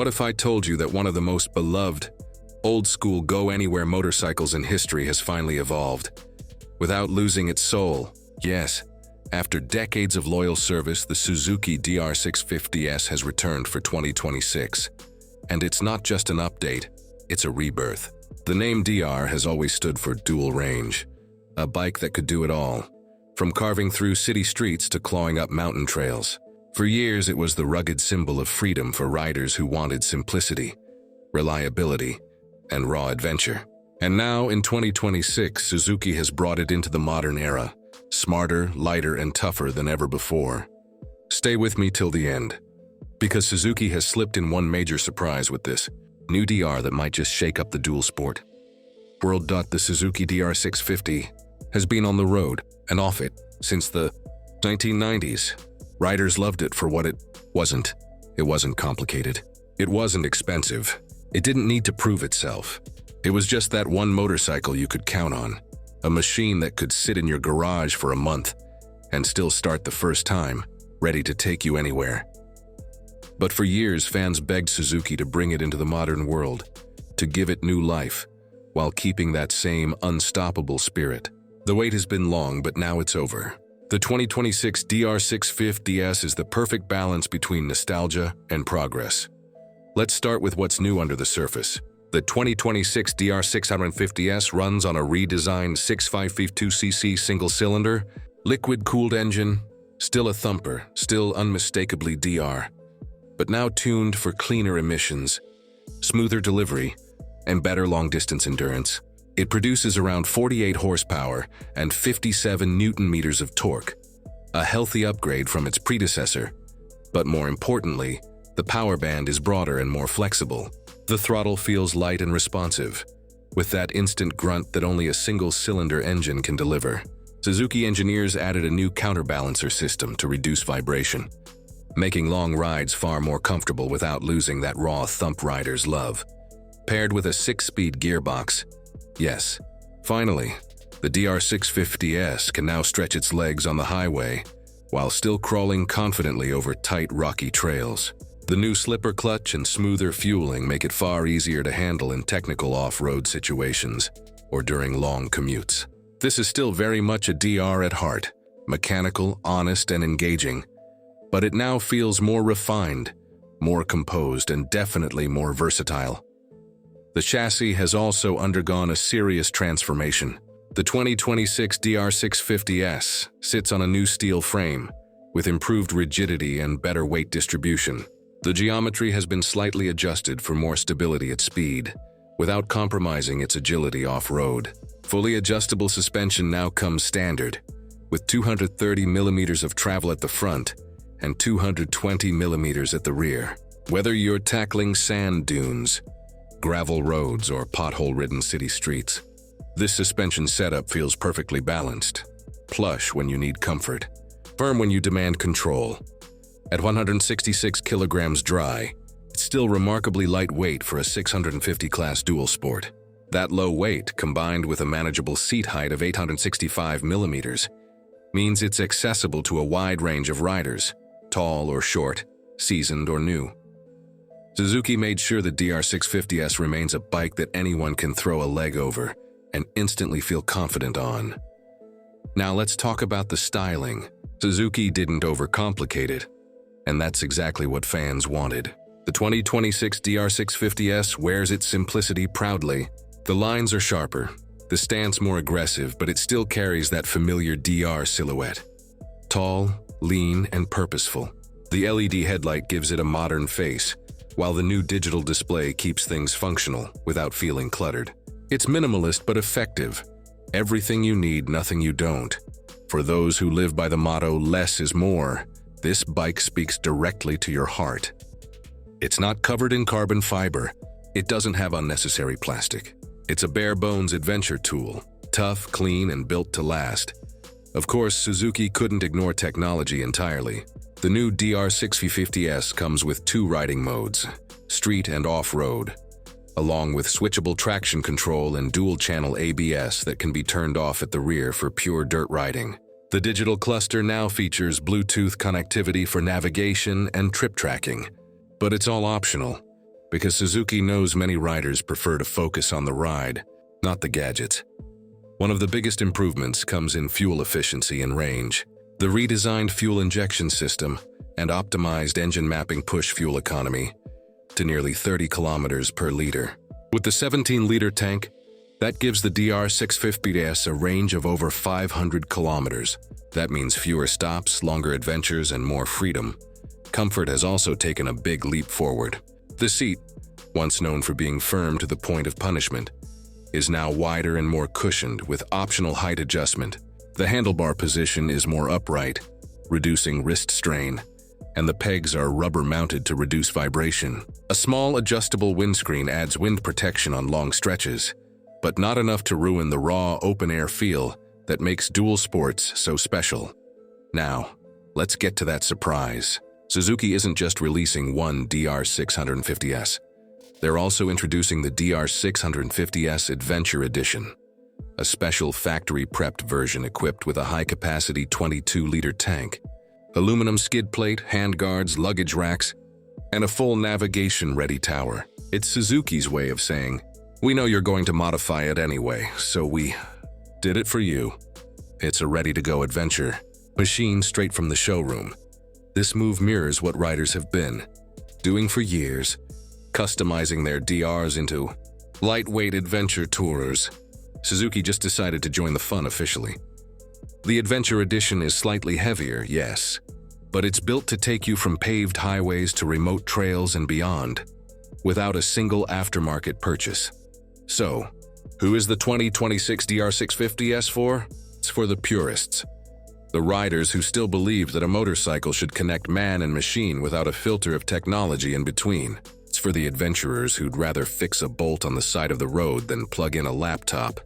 What if I told you that one of the most beloved, old-school go-anywhere motorcycles in history has finally evolved, without losing its soul? Yes, after decades of loyal service, the Suzuki DR650S has returned for 2026. And it's not just an update, it's a rebirth. The name DR has always stood for dual range, a bike that could do it all, from carving through city streets to clawing up mountain trails. For years, it was the rugged symbol of freedom for riders who wanted simplicity, reliability, and raw adventure. And now, in 2026, Suzuki has brought it into the modern era, smarter, lighter, and tougher than ever before. Stay with me till the end, because Suzuki has slipped in one major surprise with this new DR that might just shake up the dual sport world. The Suzuki DR650 has been on the road and off it since the 1990s. Riders loved it for what it wasn't. It wasn't complicated. It wasn't expensive. It didn't need to prove itself. It was just that one motorcycle you could count on, a machine that could sit in your garage for a month and still start the first time, ready to take you anywhere. But for years, fans begged Suzuki to bring it into the modern world, to give it new life, while keeping that same unstoppable spirit. The wait has been long, but now it's over. The 2026 DR650S is the perfect balance between nostalgia and progress. Let's start with what's new under the surface. The 2026 DR650S runs on a redesigned 652cc single-cylinder, liquid-cooled engine, still a thumper, still unmistakably DR, but now tuned for cleaner emissions, smoother delivery, and better long-distance endurance. It produces around 48 horsepower and 57 newton-meters of torque, a healthy upgrade from its predecessor. But more importantly, the power band is broader and more flexible. The throttle feels light and responsive, with that instant grunt that only a single-cylinder engine can deliver. Suzuki engineers added a new counterbalancer system to reduce vibration, making long rides far more comfortable without losing that raw thump riders love. Paired with a 6-speed gearbox, yes, finally, the DR650S can now stretch its legs on the highway while still crawling confidently over tight, rocky trails. The new slipper clutch and smoother fueling make it far easier to handle in technical off-road situations or during long commutes. This is still very much a DR at heart, mechanical, honest, and engaging, but it now feels more refined, more composed, and definitely more versatile. The chassis has also undergone a serious transformation. The 2026 DR650S sits on a new steel frame, with improved rigidity and better weight distribution. The geometry has been slightly adjusted for more stability at speed, without compromising its agility off-road. Fully adjustable suspension now comes standard, with 230 millimeters of travel at the front and 220 millimeters at the rear. Whether you're tackling sand dunes, gravel roads, or pothole-ridden city streets, this suspension setup feels perfectly balanced. Plush when you need comfort, firm when you demand control. At 166 kilograms dry, it's still remarkably lightweight for a 650 class dual sport. That low weight, combined with a manageable seat height of 865 millimeters, means it's accessible to a wide range of riders, tall or short, seasoned or new. Suzuki made sure the DR650S remains a bike that anyone can throw a leg over and instantly feel confident on. Now let's talk about the styling. Suzuki didn't overcomplicate it, and that's exactly what fans wanted. The 2026 DR650S wears its simplicity proudly. The lines are sharper, the stance more aggressive, but it still carries that familiar DR silhouette. Tall, lean, and purposeful. The LED headlight gives it a modern face, while the new digital display keeps things functional without feeling cluttered. It's minimalist but effective. Everything you need, nothing you don't. For those who live by the motto, less is more, this bike speaks directly to your heart. It's not covered in carbon fiber. It doesn't have unnecessary plastic. It's a bare-bones adventure tool, tough, clean, and built to last. Of course, Suzuki couldn't ignore technology entirely. The new DR650S comes with 2 riding modes, street and off-road, along with switchable traction control and dual-channel ABS that can be turned off at the rear for pure dirt riding. The digital cluster now features Bluetooth connectivity for navigation and trip tracking, but it's all optional. because Suzuki knows many riders prefer to focus on the ride, not the gadgets. One of the biggest improvements comes in fuel efficiency and range. The redesigned fuel injection system and optimized engine mapping push fuel economy to nearly 30 kilometers per liter. With the 17-liter tank, that gives the DR650S a range of over 500 kilometers. That means fewer stops, longer adventures, and more freedom. Comfort has also taken a big leap forward. The seat, once known for being firm to the point of punishment, is now wider and more cushioned with optional height adjustment. The handlebar position is more upright, reducing wrist strain, and the pegs are rubber-mounted to reduce vibration. A small adjustable windscreen adds wind protection on long stretches, but not enough to ruin the raw, open-air feel that makes dual sports so special. Now, let's get to that surprise. Suzuki isn't just releasing one DR650S. They're also introducing the DR650S Adventure Edition, a special factory-prepped version equipped with a high-capacity 22-liter tank, aluminum skid plate, handguards, luggage racks, and a full navigation-ready tower. It's Suzuki's way of saying, "We know you're going to modify it anyway, so we did it for you." It's a ready-to-go adventure, machine straight from the showroom. This move mirrors what riders have been doing for years, customizing their DRs into lightweight adventure tourers. Suzuki just decided to join the fun officially. The Adventure Edition is slightly heavier, yes, but it's built to take you from paved highways to remote trails and beyond, without a single aftermarket purchase. So, who is the 2026 DR650S for? It's for the purists. The riders who still believe that a motorcycle should connect man and machine without a filter of technology in between. It's for the adventurers who'd rather fix a bolt on the side of the road than plug in a laptop.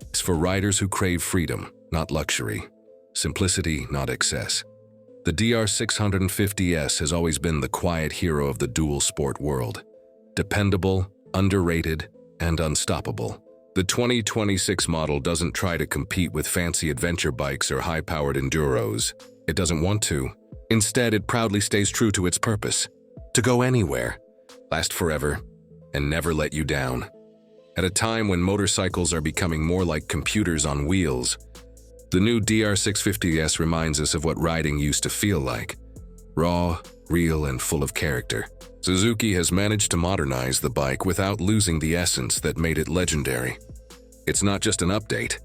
It's for riders who crave freedom, not luxury. Simplicity, not excess. The DR650S has always been the quiet hero of the dual sport world. Dependable, underrated, and unstoppable. The 2026 model doesn't try to compete with fancy adventure bikes or high-powered enduros. It doesn't want to. Instead, it proudly stays true to its purpose: to go anywhere, last forever, and never let you down. At a time when motorcycles are becoming more like computers on wheels, the new DR650S reminds us of what riding used to feel like: raw, real, and full of character. Suzuki has managed to modernize the bike without losing the essence that made it legendary. It's not just an update.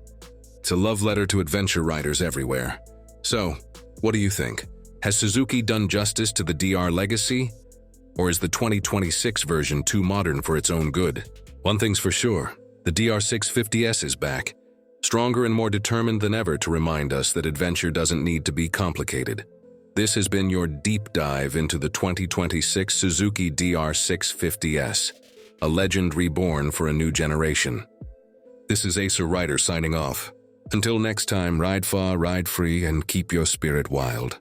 It's a love letter to adventure riders everywhere. So, what do you think? Has Suzuki done justice to the DR legacy? Or is the 2026 version too modern for its own good? One thing's for sure, the DR650S is back, stronger and more determined than ever to remind us that adventure doesn't need to be complicated. This has been your deep dive into the 2026 Suzuki DR650S, a legend reborn for a new generation. This is Acer Rider signing off. Until next time, ride far, ride free, and keep your spirit wild.